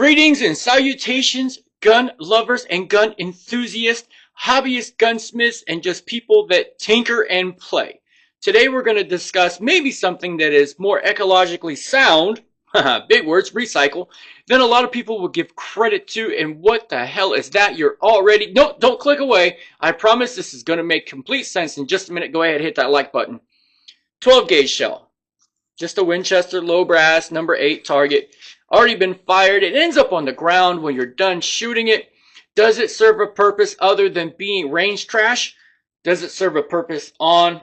Greetings and salutations, gun lovers and gun enthusiasts, hobbyist gunsmiths, and just people that tinker and play. Today we're going to discuss maybe something that is more ecologically sound, big words, recycle, than a lot of people will give credit to. And what the hell is that? You're already... No, don't click away. I promise this is going to make complete sense in just a minute. Go ahead and hit that like button. 12 gauge shell. Just a Winchester low brass, number 8 target. Already been fired. It ends up on the ground when you're done shooting it. Does it serve a purpose other than being range trash? Does it serve a purpose on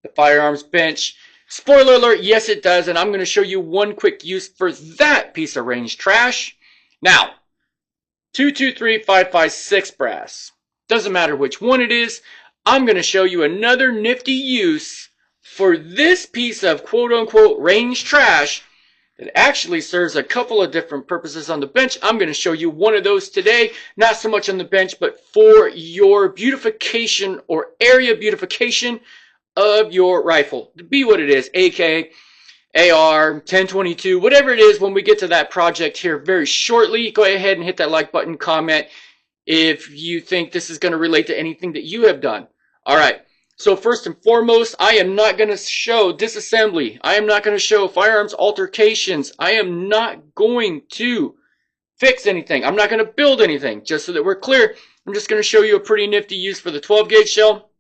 the firearms bench? Spoiler alert, yes it does, and I'm going to show you one quick use for that piece of range trash. Now, 223, 556 brass. Doesn't matter which one it is. I'm going to show you another nifty use for this piece of quote-unquote range trash that actually serves a couple of different purposes on the bench. I'm going to show you one of those today. Not so much on the bench, but for your beautification or area beautification of your rifle. Be what it is, AK, AR, 1022, whatever it is. When we get to that project here very shortly, go ahead and hit that like button, comment if you think this is going to relate to anything that you have done. All right. So first and foremost, I am not going to show disassembly. I am not going to show firearms altercations. I am not going to fix anything. I'm not going to build anything. Just so that we're clear, I'm just going to show you a pretty nifty use for the 12 gauge shell.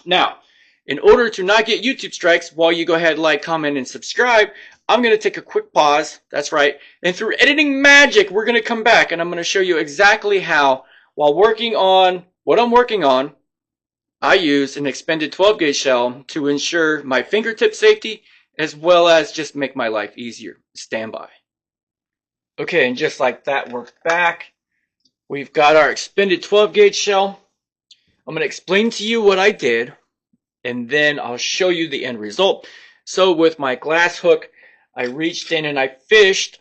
Now, in order to not get YouTube strikes while you go ahead, like, comment, and subscribe, I'm going to take a quick pause. That's right. And through editing magic, we're going to come back and I'm going to show you exactly how, while working on what I'm working on, I use an expended 12 gauge shell to ensure my fingertip safety as well as just make my life easier. Stand by. Okay, and just like that, we're back. We've got our expended 12 gauge shell. I'm going to explain to you what I did and then I'll show you the end result. So with my glass hook, I reached in and I fished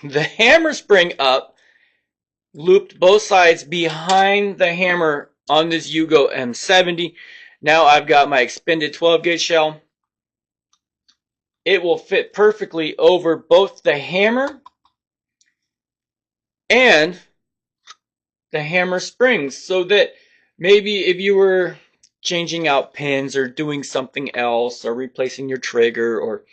the hammer spring up, looped both sides behind the hammer on this Yugo M70. Now I've got my expended 12 gauge shell. It will fit perfectly over both the hammer and the hammer springs, so that maybe if you were changing out pins or doing something else or replacing your trigger or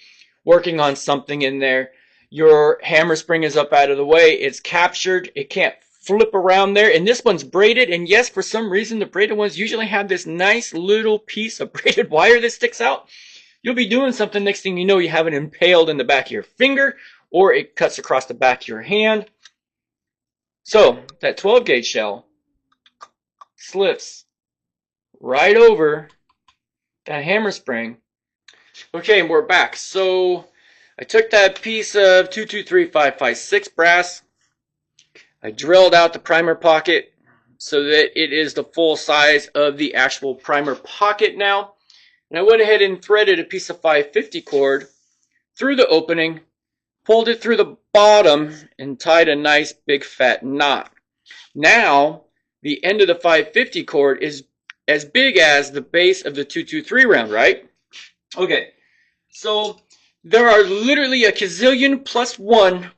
working on something in there, your hammer spring is up out of the way. It's captured. It can't flip around there, and this one's braided, and yes, for some reason the braided ones usually have this nice little piece of braided wire that sticks out. You'll be doing something, next thing you know you have it impaled in the back of your finger or it cuts across the back of your hand. So that 12 gauge shell slips right over that hammer spring. Okay, and we're back. So I took that piece of 223556 brass. I drilled out the primer pocket so that it is the full size of the actual primer pocket now. And I went ahead and threaded a piece of 550 cord through the opening, pulled it through the bottom, and tied a nice big fat knot. Now, the end of the 550 cord is as big as the base of the 223 round, right? Okay, so there are literally a gazillion plus 1.5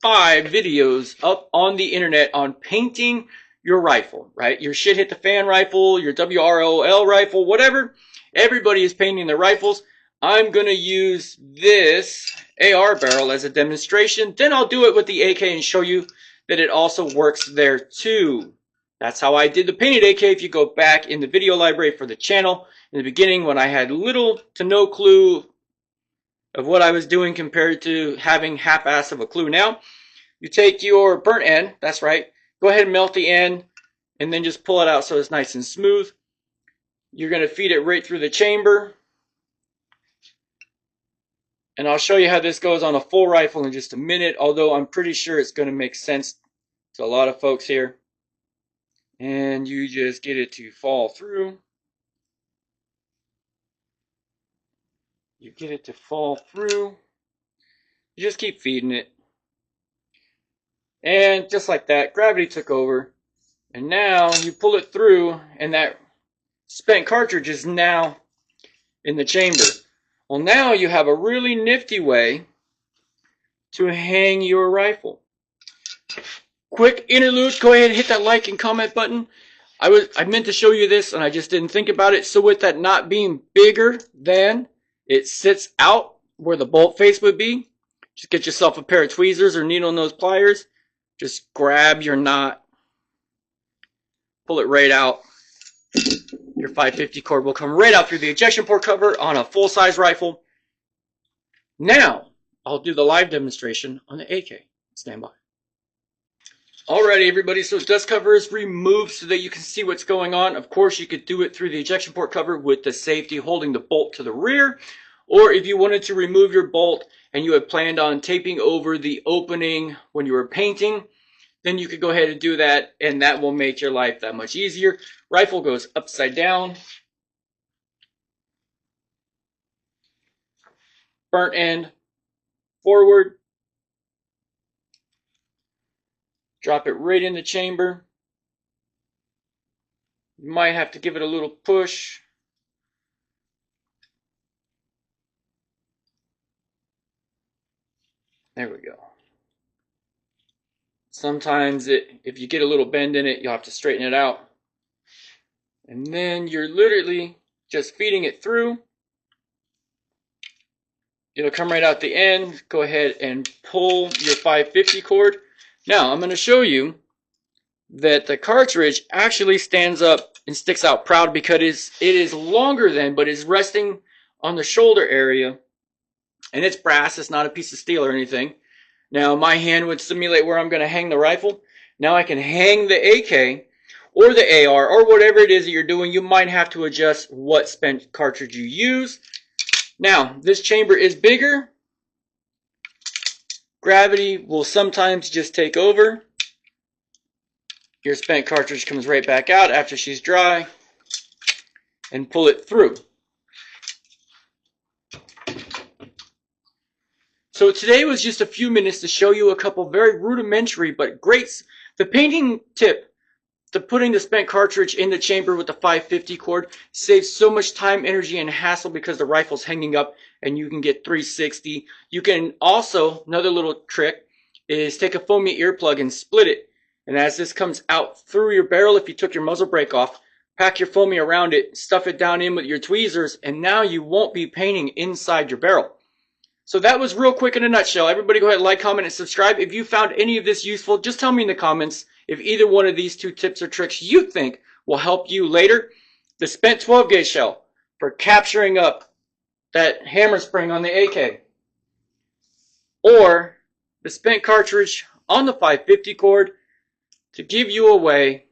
videos up on the internet on painting your rifle, right? Your shit hit the fan rifle, your WROL rifle, whatever. Everybody is painting their rifles. I'm going to use this AR barrel as a demonstration. Then I'll do it with the AK and show you that it also works there too. That's how I did the painted AK. If you go back in the video library for the channel, in the beginning when I had little to no clue of what I was doing compared to having half-ass of a clue now, you take your burnt end, that's right, go ahead and melt the end, and then just pull it out so it's nice and smooth. You're going to feed it right through the chamber, and I'll show you how this goes on a full rifle in just a minute, although I'm pretty sure it's going to make sense to a lot of folks here. And you just get it to fall through. You get it to fall through. You just keep feeding it. And just like that, gravity took over. And now you pull it through, and that spent cartridge is now in the chamber. Well, now you have a really nifty way to hang your rifle. Quick interlude, go ahead and hit that like and comment button. I meant to show you this and I just didn't think about it. So with that not being bigger than it sits out where the bolt face would be, just get yourself a pair of tweezers or needle nose pliers. Just grab your knot, pull it right out. Your 550 cord will come right out through the ejection port cover on a full-size rifle. Now, I'll do the live demonstration on the AK. Stand by. Alrighty, everybody, so dust cover is removed so that you can see what's going on. Of course, you could do it through the ejection port cover with the safety holding the bolt to the rear. Or if you wanted to remove your bolt and you had planned on taping over the opening when you were painting, then you could go ahead and do that, and that will make your life that much easier. Rifle goes upside down. Burnt end forward. Drop it right in the chamber. You might have to give it a little push. There we go. Sometimes if you get a little bend in it, you'll have to straighten it out. And then you're literally just feeding it through. It'll come right out the end. Go ahead and pull your 550 cord. Now, I'm going to show you that the cartridge actually stands up and sticks out proud because it is longer than, but is resting on the shoulder area. And it's brass. It's not a piece of steel or anything. Now, my hand would simulate where I'm going to hang the rifle. Now I can hang the AK or the AR or whatever it is that you're doing. You might have to adjust what spent cartridge you use. Now, this chamber is bigger. Gravity will sometimes just take over. Your spent cartridge comes right back out after she's dry and pull it through. So today was just a few minutes to show you a couple very rudimentary but great. The painting tip to putting the spent cartridge in the chamber with the 550 cord saves so much time, energy, and hassle because the rifle's hanging up and you can get 360. You can also, another little trick, is take a foamy earplug and split it. And as this comes out through your barrel, if you took your muzzle brake off, pack your foamy around it, stuff it down in with your tweezers, and now you won't be painting inside your barrel. So that was real quick in a nutshell. Everybody go ahead, like, comment, and subscribe. If you found any of this useful, just tell me in the comments if either one of these two tips or tricks you think will help you later. The spent 12 gauge shell for capturing up that hammer spring on the AK. Or the spent cartridge on the 550 cord to give you a way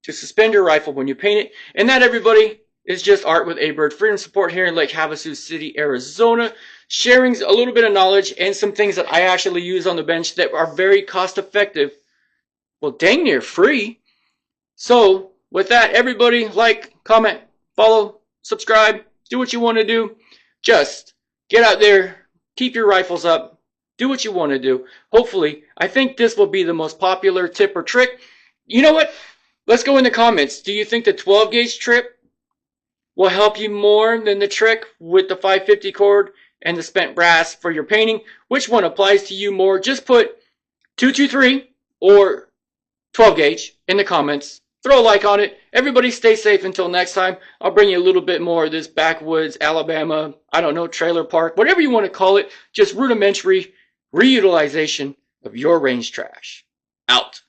to suspend your rifle when you paint it. And that, everybody, is just Art with A Bird Freedom Support here in Lake Havasu City, Arizona. Sharing a little bit of knowledge and some things that I actually use on the bench that are very cost effective. Well, dang near free. So with that, everybody, like, comment, follow, subscribe, do what you want to do. Just get out there, keep your rifles up, do what you want to do. Hopefully, I think this will be the most popular tip or trick. You know what? Let's go in the comments. Do you think the 12 gauge trip will help you more than the trick with the 550 cord and the spent brass for your painting? Which one applies to you more? Just put 223 or 12 gauge in the comments. Throw a like on it. Everybody stay safe until next time. I'll bring you a little bit more of this backwoods, Alabama, I don't know, trailer park, whatever you want to call it. Just rudimentary reutilization of your range trash. Out.